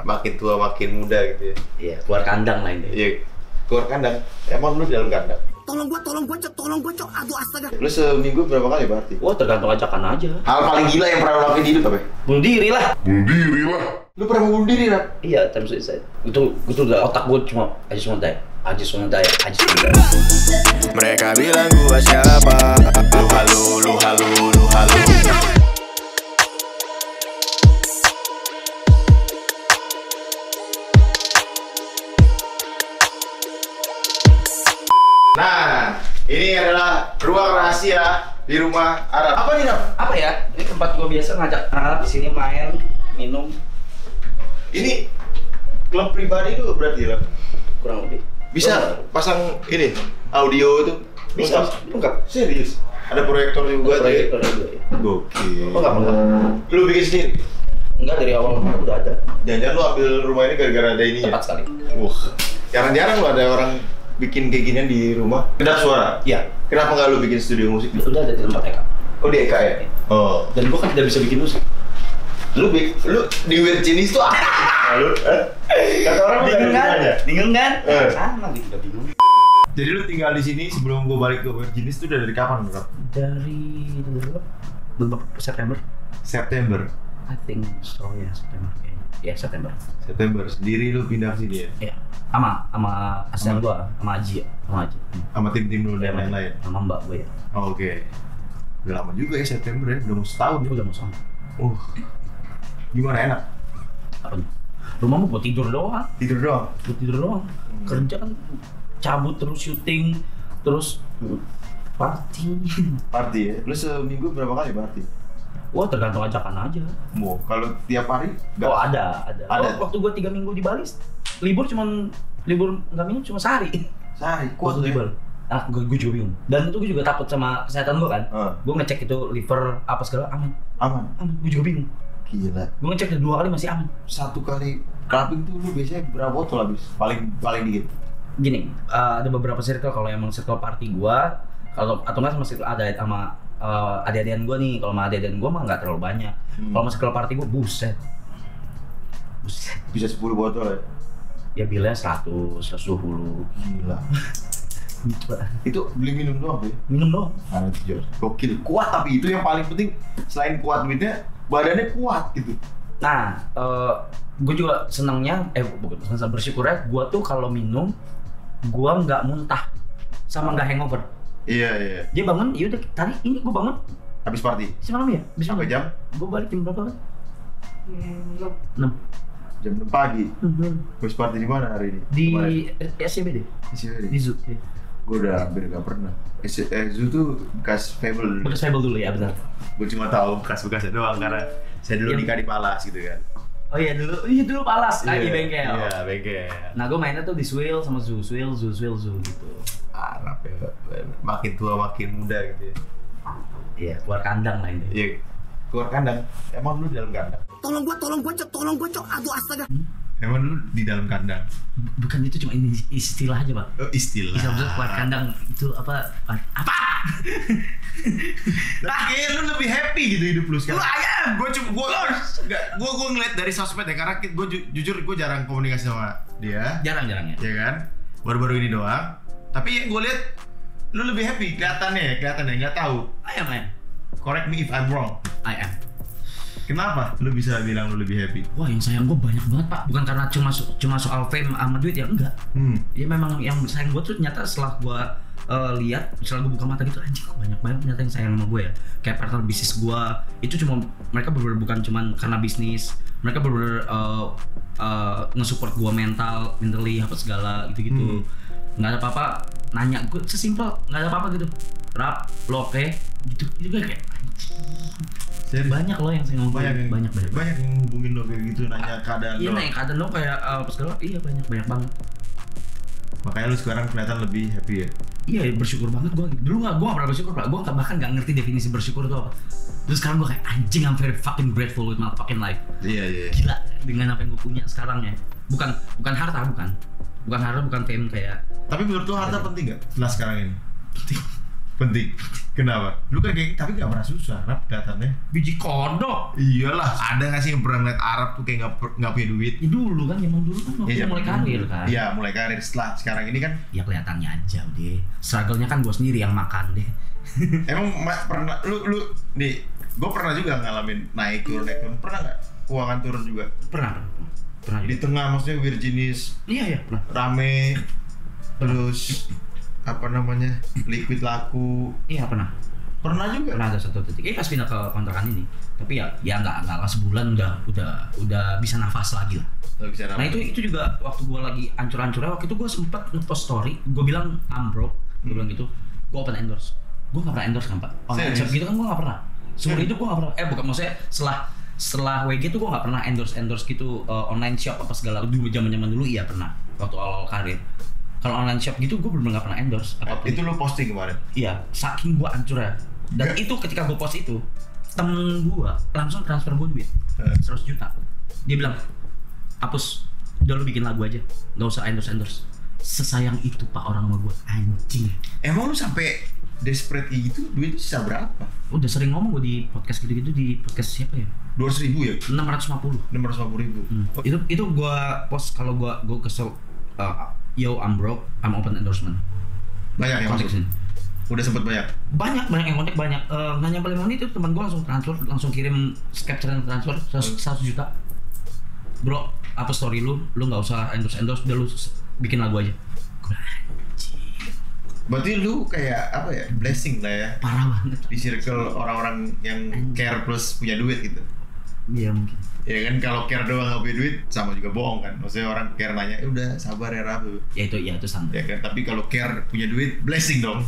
makin tua makin muda gitu ya. Iya, keluar kandang lah ini. Iya, keluar kandang. Emang lu di dalam kandang? Tolong gua, Cok. Aduh, astaga. Lu seminggu berapa kali berarti? Wah, tergantung ajakan aja. Hal paling gila yang pernah lu lakuin di hidup apa? Bunuh diri lah. Lu pernah mau bunuh diri, Rap? Iya, time suicide. Itu udah otak gue cuma I just wanna die. Mereka bilang gua siapa? Lu halu. Nah, ini adalah ruang rahasia di rumah Arab. Apa nih, Rap? Apa ya? Ini tempat gue biasa ngajak anak-anak di sini main, minum. Ini klub pribadi lu berarti, Rap? Kurang lebih. Bisa pasang ini audio itu? Bisa. Lengkap. Serius? Ada proyektor juga tuh ya? Proyektor juga ya. Gokil. Oh, enggak. Lu bikin sendiri? Enggak, dari awal udah ada. Jangan-jangan lu ambil rumah ini gara-gara ada ininya? Tepat sekali. Jarang-jarang lu ada orang bikin kayak ginian di rumah. Kedap suara? Iya. Kenapa nggak lu bikin studio musik? Udah ada di tempat Eka. Oh, di Eka ya? Oh. Dan gue kan tidak bisa bikin musik. Lu di Weird Genius tuh apa? Lu? Kata orang Bingung kan? Bingung kan? Sama gitu, udah bingung. Jadi lu tinggal di sini sebelum gua balik ke Weird Genius tuh udah dari kapan, Bro? Dari September. September. I think so ya, September kayaknya. Ya, September. September sendiri lu pindah ke sini ya? Iya. Sama asisten gua, sama Aji. Sama tim-tim lu dan lain-lain. Sama Mbak gue ya. Oh, oke. Udah lama juga ya September ya, udah mau setahun ya. Udah mau sama. Gimana, enak? Apanya? Rumah mau buat tidur doang. Tidur doang? Buat tidur doang. Kerja kan cabut terus syuting, terus Party ya? Lu seminggu berapa kali party? Wah, tergantung ajakan aja. Mau kalau tiap hari? Oh, ada. Ada. Waktu gua 3 minggu di Bali, libur nggak minum cuma sehari. Sehari? Kuat di ya? Bali. Gue juga bingung. Dan itu gue juga takut sama kesehatan gue kan. Gue ngecek itu liver apa segala aman. Gue juga bingung. Gila. Gue ngecek 2 kali masih aman. 1 kali clubbing tuh lu biasanya berapa botol habis? Paling dikit. Gini, ada beberapa circle. Kalau emang circle party gue, atau nggak sama circle ada sama adik-adikan gue nih. Kalau sama adik-adikan gue mah nggak terlalu banyak. Kalau sama circle party gue buset. Bisa 10 botol ya? Ya bilangnya 100, 120. Gila. Itu beli minum doang ya? Minum doang. Gokil. Kuat, tapi itu yang paling penting. Selain kuat duitnya, badannya kuat gitu. Nah, gue juga senangnya, bersyukurnya gue tuh kalau minum, gue nggak muntah sama nggak hangover. Iya. Dia bangun, yaudah tadi ini gue bangun habis party? semalam ya? Sampai jam? Gue balik jam berapa kan? 6. Jam 6 pagi? Habis party di mana hari ini? Di SCBD. Di Zoo. Ya. Gue udah hampir gak pernah. Zoo tuh bekas Fable dulu. Bekas Fable dulu ya, benar. Gue cuma tahu bekas-bekasnya doang karena saya dulu nikah di Palas gitu kan. Oh iya dulu Palas, di bengkel. Iya, bengkel. Nah, gue mainnya tuh di Swil sama Zoo gitu. Arab ya, makin tua makin muda gitu ya. Iya, keluar kandang lah ini. Iya, keluar kandang. Emang lu di dalam kandang? Tolong gua, Cok. Aduh, astaga. Emang lu di dalam kandang? Bukan, itu cuma ini istilah aja, Pak. Oh, istilah. Istilah keluar kandang itu apa? Nah, kayaknya lu lebih happy gitu hidup lu sekarang. Gue ngeliat dari sosmed ya, karena gue jujur gue jarang komunikasi sama dia. Jarang ya. Ya kan? Baru-baru ini doang. Tapi gue lihat lu lebih happy kelihatannya, nggak tahu. I am. Correct me if I'm wrong. I am. Kenapa lu bisa bilang lu lebih happy? Wah, yang sayang gue banyak banget, Pak. Bukan karena cuma soal fame sama duit ya, enggak. Ya memang yang sayang gue tuh ternyata setelah gue lihat, setelah gue buka mata gitu, anjing banyak banget ternyata yang sayang sama gue ya. Kayak partner bisnis gue, itu cuma mereka bener-bener bukan cuma karena bisnis, mereka bener-bener nge-support gue mentally apa segala gitu-gitu. Nggak ada apa-apa, nanya gue sesimpel, nggak ada apa-apa gitu. Rap, lo oke? Gitu kayak Serius? Banyak loh yang saya ngomong, banyak yang hubungin lo kayak gitu, nanya keadaan lo. Iya, nanya keadaan lo kayak apa segala, iya banyak banget. Makanya lu sekarang kelihatan lebih happy ya? Iya, bersyukur banget gue. Dulu gue gak pernah bersyukur, Pak. Gue bahkan gak ngerti definisi bersyukur itu apa. Terus sekarang gue kayak anjing, I'm very fucking grateful with my fucking life. Iya. Gila dengan apa yang gue punya sekarang ya. Bukan harta, bukan fame kayak. Tapi menurut lu harta penting gak setelah sekarang ini? Penting. Penting. Kenapa? Lu kan kayak tapi nggak pernah susah, Rap, kelihatannya. Biji kodok. Iyalah, ada nggak sih yang pernah ngeliat Arab tuh kayak nggak punya duit? Ya dulu kan, zaman dulu kan waktu Iya, mulai karir kan. Iya, mulai karir. Sekarang ini kan Ya kelihatannya aja deh. Struggle-nya kan gue sendiri yang makan deh. emang pernah lu nih, gue pernah juga ngalamin naik turun. Pernah nggak keuangan turun juga? Pernah Di juga. tengah maksudnya Virginis Iya, pernah. rame, terus apa namanya liquid laku. Iya, pernah. Pernah juga. Pernah ada satu titik. Pas pindah ke kontrakan ini. Tapi ya nggak lah sebulan udah bisa nafas lagi lah. Nggak bisa Nah itu juga waktu gue lagi ancur-ancurnya, waktu itu gue sempat nge-post story, gue bilang I'm broke, gue bilang gitu, gue open endorse. Gue nggak pernah endorse kan pak, online shop gitu kan gue nggak pernah. Seumur hidup gue nggak pernah. Bukan maksudnya setelah WG tuh gue nggak pernah endorse gitu online shop apa segala. Dulu zaman dulu iya pernah waktu awal karir. Kalau online shop gitu gue bener-bener nggak pernah endorse apapun. Itu lu posting kemarin. Iya, saking gue ancurnya. Dan itu ketika gue post itu, temen gue langsung transfer gue duit 100 juta. Dia bilang, hapus, udah lu bikin lagu aja, nggak usah endorse. Sesayang itu pak orang sama gue, anjing. Emang lu sampai desperate kayak gitu, duit itu sisa berapa? Udah sering ngomong gue di podcast gitu-gitu, di podcast siapa ya? 200.000 ya? 650. 650.000. Itu gue post kalau gue kesel, yo I'm broke, I'm open endorsement. Banyak yang Konteks masuk. ini. Udah sempet banyak. Banyak yang kontak banyak. Nggak nyampe 5 menit itu teman gue langsung kirim capture dan transfer 100 juta. Bro, apa story lu nggak usah endorse, udah lu bikin lagu aja. Gue anjir. Berarti lu kayak apa ya? Blessing lah ya. Parah banget. Di circle orang-orang yang care plus punya duit gitu. Iya mungkin. Ya kan kalau care doang nggak punya duit sama juga bohong kan. Maksudnya orang care nanya, udah sabar ya Rabu. Ya itu standar. Ya kan, tapi kalau care punya duit, blessing dong.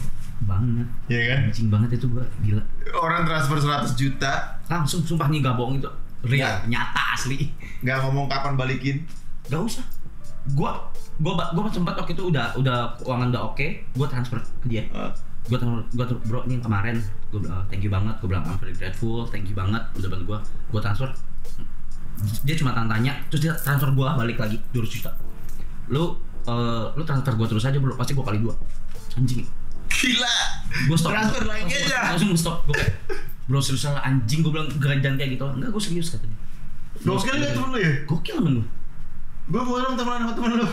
Banget. Ya kan? Anjing banget itu gua, gila. Orang transfer 100 juta, Langsung sumpah nih gak bohong itu. Real, nyata asli. nggak ngomong kapan balikin. Gak usah. Gua sempat waktu itu udah keuangan udah oke, gua transfer ke dia. Gua bro nih kemarin, gua thank you banget, gua bilang I'm very grateful, thank you banget udah bantu gua transfer. Dia cuma tanya, terus dia transfer gua balik lagi 200 juta. Lu transfer gua terus aja bro, pasti gua kali 2. Anjing. Gila. Gua stop. Transfer lagi aja. Langsung stop. Gua kayak, bro serius lah anjing, gua bilang jangan kayak gitu. Enggak, gua serius katanya. Gokil ya temen lu ya? Gokil temen lu. Gue mau dong temenan sama temen lu.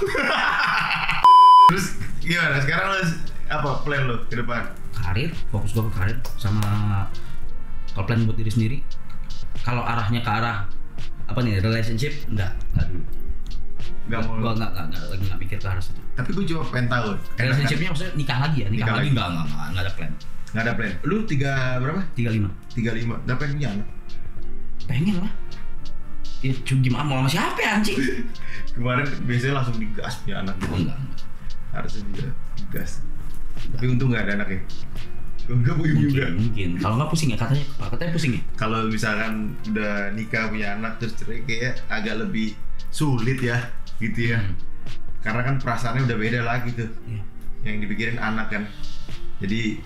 Terus gimana? Sekarang lu apa plan lu ke depan? Karir, fokus gua ke karir sama kalau plan buat diri sendiri. Kalau arahnya ke arah apa nih, relationship enggak dulu. Gak mau. Gua lagi nggak mikir ke arah situ. Tapi gue cuma pengen tahu. Relationshipnya maksudnya nikah lagi ya? Nikah lagi enggak ada plan. Nggak ada plan. Lu 3 berapa? 35. 35. Udah pengen punya anak? Pengen lah. Ya gimana mau sama siapa ya anjing? Kemarin biasanya langsung digas punya anak gitu. Enggak. Harusnya juga digas. Tapi untung nggak ada anak ya. Enggak pusing juga. Mungkin. Kalau nggak pusing ya katanya pusing ya. Kalau misalkan udah nikah punya anak terus cerai kayak agak lebih sulit ya, gitu ya. Karena kan perasaannya udah beda lagi tuh. Iya. Yang dipikirin anak kan. Jadi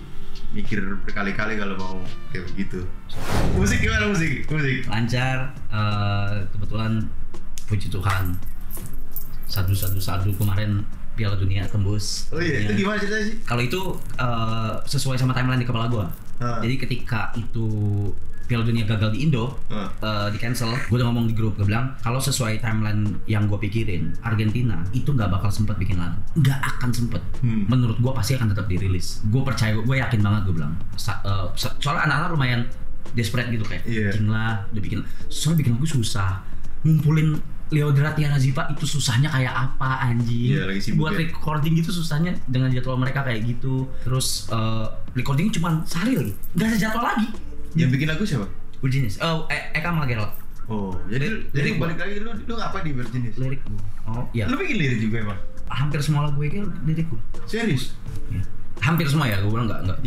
mikir berkali-kali kalau mau kayak begitu. Musik gimana musik? Lancar. Kebetulan puji Tuhan. Sadu kemarin Piala Dunia tembus. Oh iya, itu gimana ceritanya sih? Kalau itu sesuai sama timeline di kepala gua. Jadi ketika itu Piala Dunia gagal di Indo, di cancel, gue udah ngomong di grup, gue bilang kalau sesuai timeline yang gue pikirin, Argentina itu nggak bakal sempet bikin lagu, nggak akan sempet. Menurut gue pasti akan tetap dirilis. Gue percaya, gue yakin banget, gue bilang. Soalnya anak-anak lumayan desperate gitu kayak, anjing lah, udah bikin. Soalnya bikin lagu susah, ngumpulin Leodra Tiana Ziva itu susahnya kayak apa anjing. Buat recording gitu susahnya dengan jadwal mereka kayak gitu. Terus recordingnya cuma sehari lagi, nggak ada jadwal lagi. Yang bikin lagu siapa? Virginis. Eka Malgerot. Oh, jadi balik lagi lu ngapa di Virginis? Lirik gua. Oh, iya. Lu bikin lirik juga emang? Hampir semua lagu Eka lirik gua. Serius? Ya. Hampir semua ya, gua bilang enggak.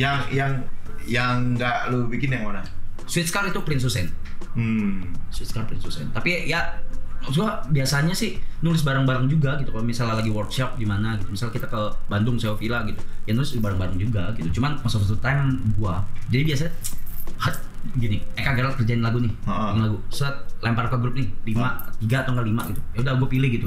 Yang enggak lu bikin yang mana? Sweet Scar itu Prince Hussein. Sweet Scar Prince Hussein. Tapi ya maksud gua biasanya sih nulis bareng-bareng juga gitu. Kalau misalnya lagi workshop di mana gitu. Misal kita ke Bandung sewa villa gitu. Ya nulis bareng-bareng juga gitu. Cuman most of the time gua. Jadi biasanya gini, Eka Gerald kerjain lagu nih, bikin lagu, set lempar ke grup nih, 3 atau enggak 5 gitu. Ya udah gue pilih gitu,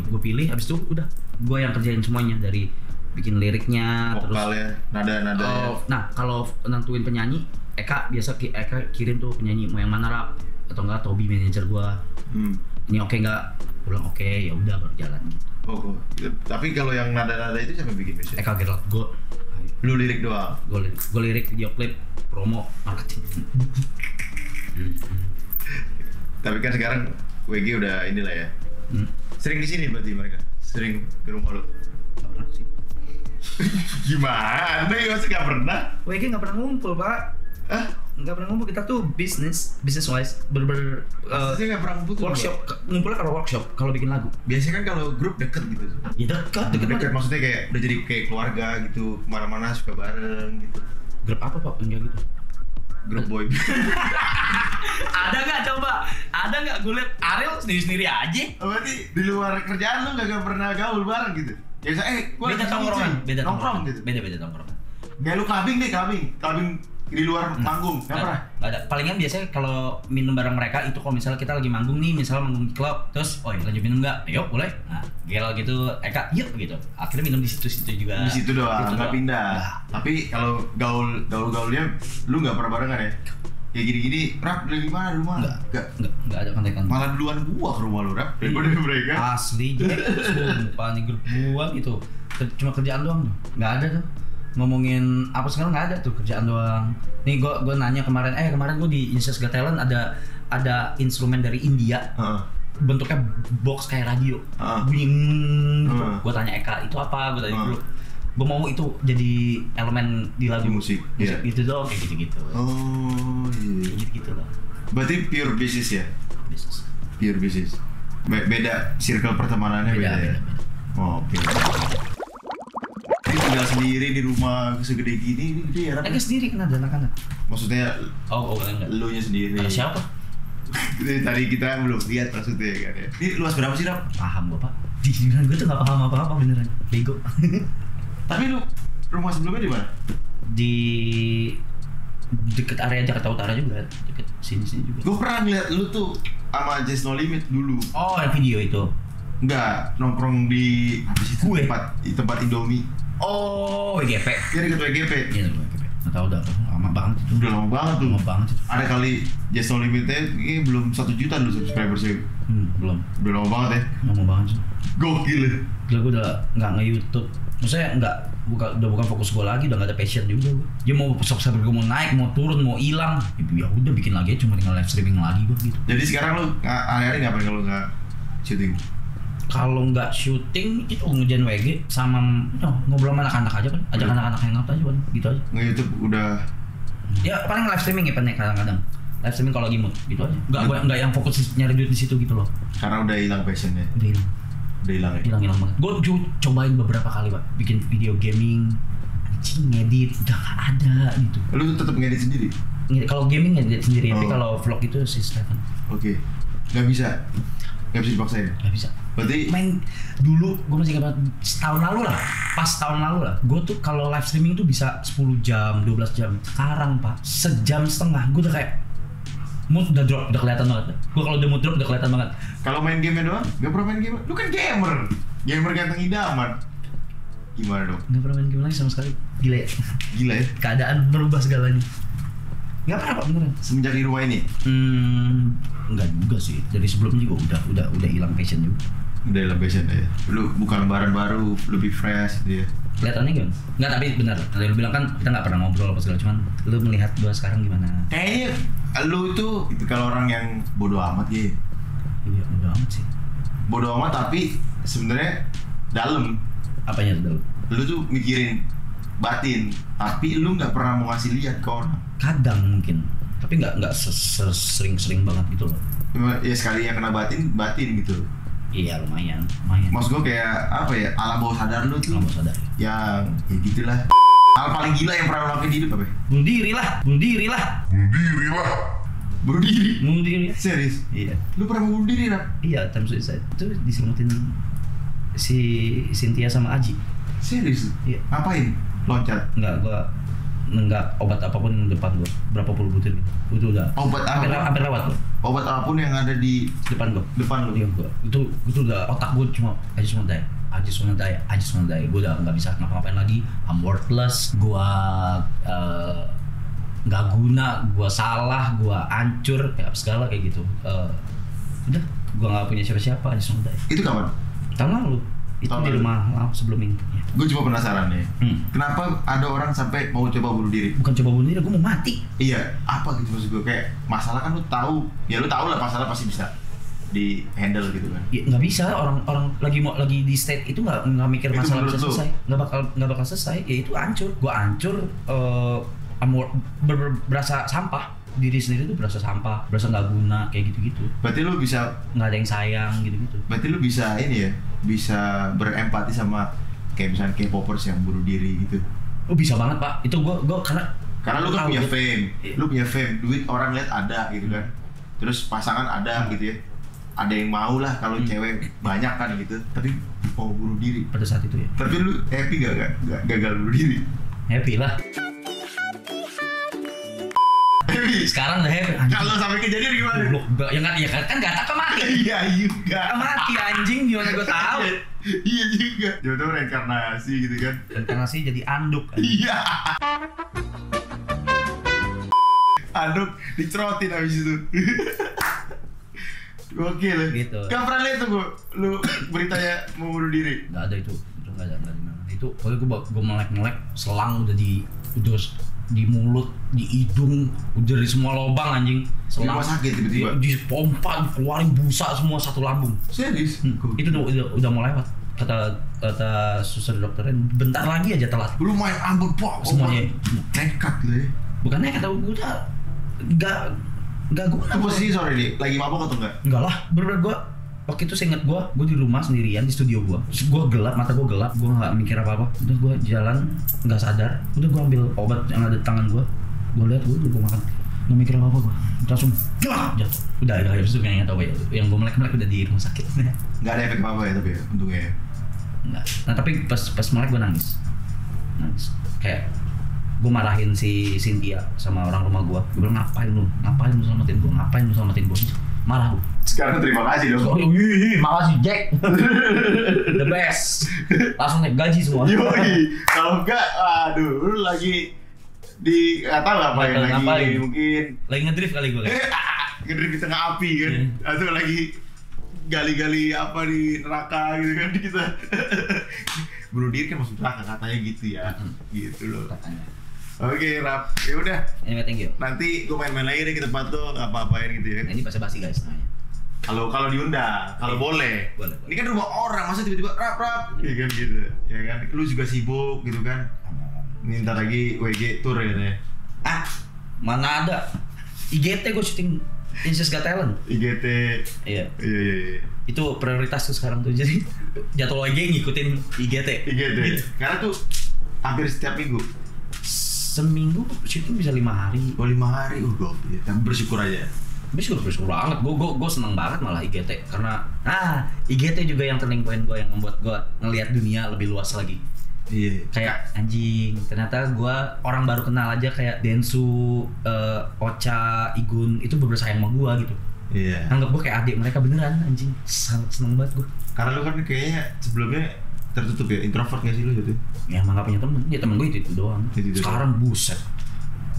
habis itu udah gue yang kerjain semuanya dari bikin liriknya, vokalnya, nada-nadanya. Nah kalau nentuin penyanyi, Eka kirim tuh penyanyi mau yang mana rap atau enggak Tobi manajer gua. Ini oke nggak? Pulang oke, ya udah baru jalan. Oh, tapi kalau yang nada-nada itu siapa bikin biasanya? Eka Gerald, Lu lirik doang? Gue lirik, video klip, promo, marketing. Tapi kan sekarang WG udah inilah ya. Sering di sini berarti mereka? Sering ke rumah lu? Gak pernah sih. Gimana? Masih gak pernah? WG nggak pernah ngumpul pak. Hah? Nggak pernah ngumpul, kita tuh business wise Maksudnya gak pernah ngumpul tuh? workshop, ngumpulnya kalau workshop, kalau bikin lagu. Biasanya kan kalau grup deket gitu. Ya dekat Deket maksudnya kayak udah jadi kayak keluarga gitu, kemana-mana suka bareng gitu. Grup apa pak? Enggak gitu. Grup boy. Ada nggak coba? Ada nggak? Gue liat Ariel sendiri aja. Berarti di luar kerjaan lu gak pernah gaul bareng gitu? Ya gua Beda tongkrongan, beda nongkrong gitu. Beda tongkrongan. Kayak lu clubbing di luar panggung, gak pernah? Gak ada. Palingan biasanya kalau minum bareng mereka itu kalau misalnya kita lagi manggung nih, misalnya manggung di klub, terus lanjut minum nggak? Yuk boleh. Nah, gel gitu, Eka, yuk gitu. Akhirnya minum di situ juga. Di situ doang, nggak pindah. Nah. Tapi kalau gaulnya, lu nggak pernah barengan ya? Kayak gini-gini, Rap lagi mana di rumah? Nggak ada kontekan. Malah duluan gua ke rumah lu, Rap. Daripada mereka. Asli, sumpah nih grup gua gitu. Cuma kerjaan doang tuh, nggak ada tuh. Ngomongin apa sekarang nggak ada tuh, kerjaan doang. Nih gue nanya kemarin gue di Indonesia's Got Talent ada instrumen dari India, bentuknya box kayak radio, bunyi gitu. Gue tanya Eka itu apa, gue tanya dulu. Gue mau itu jadi elemen di lagu musik gitu dong, kayak gitu. Oh iya. Gitu loh. Berarti pure business ya? Business. Pure business. Beda circle pertemanannya beda ya? Oh, oke. Tinggal sendiri di rumah segede gini, ini gede ya? Eka sendiri kan ada anak-anak. Maksudnya enggak. Lu nya sendiri. Ada siapa? Tadi kita belum lihat maksudnya kan ya. Ini luas berapa sih, Rap? Paham gue pak. Dibilang gue tuh gak paham apa-apa beneran. Bego. Tapi lu rumah sebelumnya di mana? Di deket area Jakarta Utara juga, deket sini juga. Gue pernah ngeliat lu tuh sama Just No Limit dulu. Oh, yang video itu? Enggak, nongkrong di apa sih? Tempat Indomie. Oh, WGP. Iya dekat WGP. Iya WGP. Nggak tahu udah lama banget itu. Udah lama banget tuh. Lama banget itu. Ada kali Just No Limitnya ini belum 1 juta dulu subscribersnya. Belum. Udah lama banget ya. Lama banget sih. Gokil. Gila gue udah nggak nge-YouTube. Maksudnya udah bukan fokus gue lagi, udah nggak ada passion juga gue. Dia mau subscriber gue mau naik, mau turun, mau hilang, ya udah bikin lagi aja, cuma tinggal live streaming lagi gue gitu. Jadi sekarang lu hari-hari ngapain kalau nggak syuting? Kalau nggak syuting itu ngejain WG sama ngobrol sama anak-anak aja kan, ajak anak-anak yang apa aja kan, gitu aja. Nge-YouTube udah. Ya paling live streaming ya kadang-kadang. Live streaming kalau lagi mood gitu aja. Nggak yang fokus nyari duit di situ gitu loh. Karena udah hilang passionnya. Udah hilang. Udah hilang ya. Hilang banget. Gue cobain beberapa kali pak, bikin video gaming, anjing ngedit udah nggak ada gitu. Lu tetap ngedit sendiri? Kalau gaming ngedit sendiri, tapi kalau vlog itu si Stefan. Oke. Nggak bisa dipaksain. Nggak bisa. Berarti main dulu gue masih ingat tahun lalu lah gue tuh kalau live streaming tuh bisa 10 jam 12 jam. Sekarang pak sejam setengah gue udah kayak mood udah drop, udah kelihatan banget. Gue kalau udah mood drop udah kelihatan banget. Kalau main game doang nggak pernah main game. Lu kan gamer ganteng idaman. Gimana dong? Nggak pernah main game lagi sama sekali. Gila ya. Keadaan berubah segalanya. Nggak pernah pak beneran. Semenjak di rumah ini? Enggak juga sih. Dari sebelumnya juga udah hilang passion juga. Udah hilang passion ya. Lu bukan lembaran baru, lebih fresh gitu ya. Kelihatannya kan? Enggak, tapi benar. Tadi lu bilang kan kita nggak pernah ngobrol apa segala, cuman lu melihat gua sekarang gimana? Kayaknya lu tuh kalau orang yang bodoh amat ya. Iya, bodoh amat sih. Bodoh amat tapi sebenarnya dalam. Apanya dalam? Lu tuh mikirin batin, tapi lu nggak pernah mau ngasih lihat ke orang. Kadang mungkin, tapi nggak sering banget gitu loh. Ya sekali yang kena batin gitu. Iya lumayan. Maksud gue kayak apa ya, alam bawah sadar lu tuh. Alam bawah sadar. Ya gitulah. Hal paling gila yang pernah lu lakuin di hidup apa? Bunuh diri lah. Bunuh diri? Serius? Serius? Iya. Lu pernah bunuh diri, Rap? Iya, time suicide. Itu diselamatin si Cynthia sama Aji. Serius? Iya. Ngapain? Loncat? Enggak obat apapun di depan gua, berapa puluh butir gitu. Itu udah Obat apa? hampir lewat gua. Obat apapun yang ada di Depan lu. Depan lu? Iya gua. Itu udah otak gua cuma die. I just wanna die. Gue udah nggak bisa ngapa-ngapain lagi. I'm worthless. Gue nggak guna. Gue salah. Gue hancur. Kayak segala kayak gitu. Udah. Gue nggak punya siapa-siapa. I just wanna die. Itu kapan? Tahun lalu. Itu Tahun di lalu. rumah sebelum ini. Ya. Gue cuma penasaran nih. Kenapa ada orang sampai mau coba bunuh diri? Bukan coba bunuh diri, gue mau mati. Iya, apa gitu maksud gue, kayak masalah kan lu tahu lah masalah pasti bisa di handle gitu kan. Ya, nggak bisa, orang lagi di state itu nggak mikir Itu masalah menurut bisa lu? selesai, nggak bakal selesai. Ya itu hancur, gue hancur, berasa sampah. Diri sendiri tuh berasa sampah, berasa nggak guna kayak gitu-gitu. Berarti lu bisa, Nggak ada yang sayang gitu-gitu. berarti lu bisa ini ya, bisa berempati sama kayak misalnya K-popers yang bunuh diri gitu. Oh bisa banget pak, itu gue Karena lu kan tahu punya gitu. fame, Iya. lu punya fame, duit orang lihat ada gitu kan. Terus pasangan ada gitu ya. Ada yang mau lah kalau cewek banyak kan gitu, tapi mau bunuh diri. Pada saat itu ya. Tapi lu happy gak gagal bunuh diri? Happy lah. Happy. Sekarang udah happy. Anjing. Kalau sampai kejadian gimana? Goblok, ya kan gak tak mati. Iya juga. Mati anjing, gimana gue tahu. Iya juga. Jodoh reinkarnasi gitu kan. Karena sih jadi anduk. Anjing. Iya. Aduk dicerotin abis itu. Gokil. Gitu. Gak pernah lihat tuh lu beritanya mau bunuh diri. Nggak ada itu nggak ada di mana. Itu pokoknya gue melek selang udah di mulut, di hidung, udah dari semua lubang anjing. Di rumah sakit tiba-tiba. Di pompa, dikeluarin busa semua satu lambung. Serius? Itu udah mau lewat. Kata suster dokternya bentar lagi aja telat. Lu main ambon pak. Semuanya. Nekat lu ya. Bukannya kata gue udah nggak guna. Itu posisi sore nih, lagi mabok atau enggak? Enggak lah, bener-bener gue waktu itu seinget gue di rumah sendirian di studio gue. Terus gue gelap, mata gue gelap, gue nggak mikir apa-apa. Udah gue jalan nggak sadar. Udah gue ambil obat yang ada di tangan gue lihat gue makan. Nggak mikir apa-apa gue, langsung gelap jatuh. Udah habis itu kayaknya tau ya. Yang gue melek udah di rumah sakit. Nggak ada efek apa ya tapi ya, untungnya ya. Nggak. Nah tapi pas melek gue nangis. Kayak gue marahin si Cynthia sama orang rumah gue bilang ngapain lu selamatin gue, marah gue. Sekarang terima kasih dong. Makasih Jack. The best. Langsung naik gaji semua. Yoi, kalau enggak, aduh, lu lagi di nggak tahu ngapain lagi, Ngapain? mungkin Lagi ngedrift kali gue kan. ngedrip di tengah api kan, atau lagi gali-gali apa di neraka gitu kan kita. Bunuh diri kan masuk neraka katanya gitu ya, gitu loh. Katanya. Oke, Rap, ya udah. Anyway, thank you. Nanti gue main-main lagi deh ke tempat tuh, apa-apain gitu ya. Nah, ini basa-basi guys namanya. Kalau diundang, kalau boleh. Boleh. Ini kan rumah orang, masa tiba-tiba rap, ya kan gitu. Ya kan, lu juga sibuk gitu kan. Ini ntar lagi WG tour ya. Mana ada. IGT gue syuting Insias Got Talent. IGT. Iya. Iya. Itu prioritas tuh sekarang tuh. Jadi jadwal WG ngikutin IGT. IGT. Karena tuh hampir setiap minggu. Seminggu syuting bisa 5 hari. 5 hari, gokil. Tapi bersyukur aja. Bersyukur banget, gue seneng banget malah IGT karena IGT juga yang turning point gue yang membuat gue ngelihat dunia lebih luas lagi. Iya. Kayak anjing, ternyata gue orang baru kenal aja kayak Densu, Ocha, Igun itu bener sayang sama gue gitu. Iya. Anggap gue kayak adik mereka beneran anjing, seneng banget gue. Karena lu kan kayaknya sebelumnya tertutup ya, introvert gak sih lu gitu? Ya emang gak punya temen, ya temen gue itu doang. Itu Sekarang buset.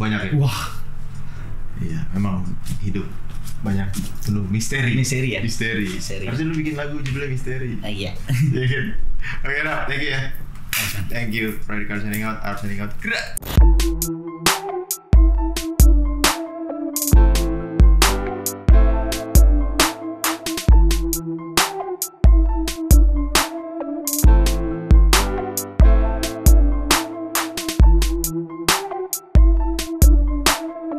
Banyak ya? Wah. Iya, memang hidup banyak penuh misteri. Misteri ya? Misteri. Misteri. Harusnya lu bikin lagu judulnya misteri. Iya. Iya kan? Oke, Rap, thank you ya. Thanks, man. Thank you. Friday Car signing out, Art signing out. Gerak.